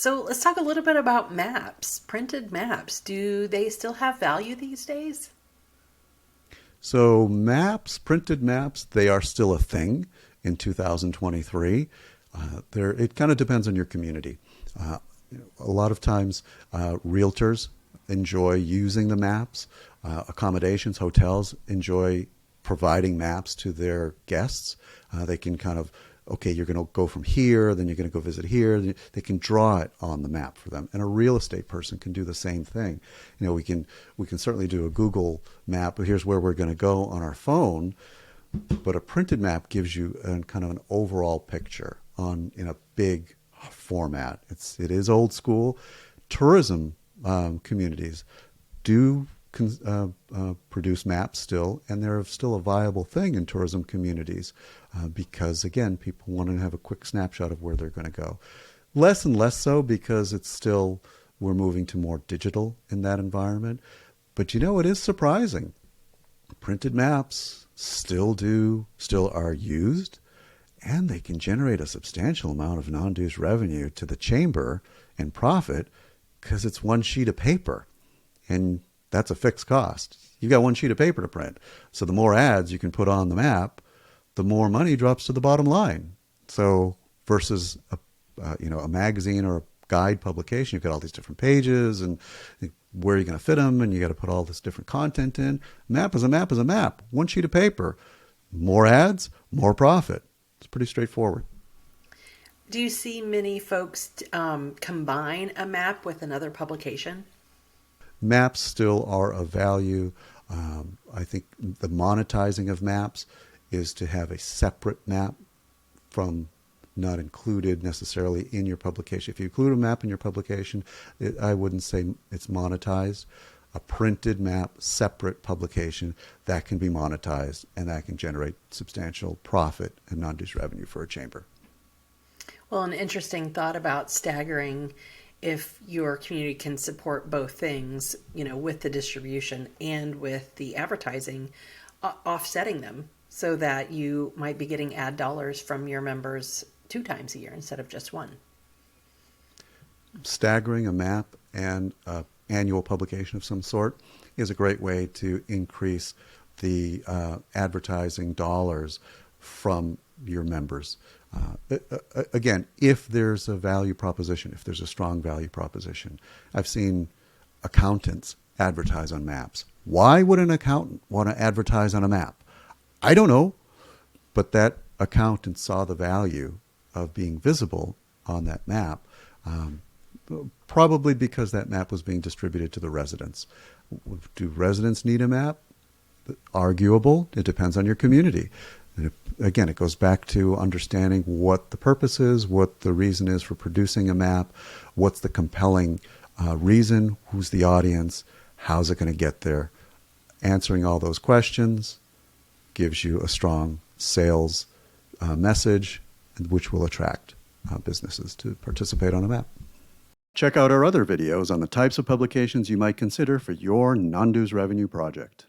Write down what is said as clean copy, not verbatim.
So let's talk a little bit about maps, printed maps. Do they still have value these days? So maps, printed maps, they are still a thing in 2023. It kind of depends on your community. Uh, a lot of times, realtors enjoy using the maps. Accommodations, hotels enjoy providing maps to their guests. They can kind of, okay, you're going to go from here, then you're going to go visit here. They can draw it on the map for them, and a real estate person can do the same thing. We can certainly do a Google map. Here's where we're going to go on our phone, but a printed map gives you kind of an overall picture in a big format. It is old school. Tourism communities do produce maps still, and they're still a viable thing in tourism communities because, again, people want to have a quick snapshot of where they're going to go. Less and less so because we're moving to more digital in that environment. But it is surprising. Printed maps still are used, and they can generate a substantial amount of non-dues revenue to the chamber and profit because it's one sheet of paper. And that's a fixed cost. You've got one sheet of paper to print. So the more ads you can put on the map, the more money drops to the bottom line. So versus a magazine or a guide publication, you've got all these different pages and where are you going to fit them, and you got to put all this different content in. Map is a map is a map. One sheet of paper. More ads, more profit. It's pretty straightforward. Do you see many folks combine a map with another publication? Maps still are of value. I think the monetizing of maps is to have a separate map from not included necessarily in your publication. If you include a map in your publication, I wouldn't say it's monetized. A printed map, separate publication, that can be monetized, and that can generate substantial profit and non-dues revenue for a chamber. Well, an interesting thought about staggering if your community can support both things, with the distribution and with the advertising, offsetting them so that you might be getting ad dollars from your members 2 times a year instead of just one. Staggering a map and annual publication of some sort is a great way to increase the advertising dollars from your members. Again, if there's a value proposition, if there's a strong value proposition. I've seen accountants advertise on maps. Why would an accountant want to advertise on a map? I don't know, but that accountant saw the value of being visible on that map, probably because that map was being distributed to the residents. Do residents need a map? Arguable. It depends on your community. Again, it goes back to understanding what the purpose is, what the reason is for producing a map, what's the compelling reason, who's the audience, how's it going to get there. Answering all those questions gives you a strong sales message, which will attract businesses to participate on a map. Check out our other videos on the types of publications you might consider for your non-dues revenue project.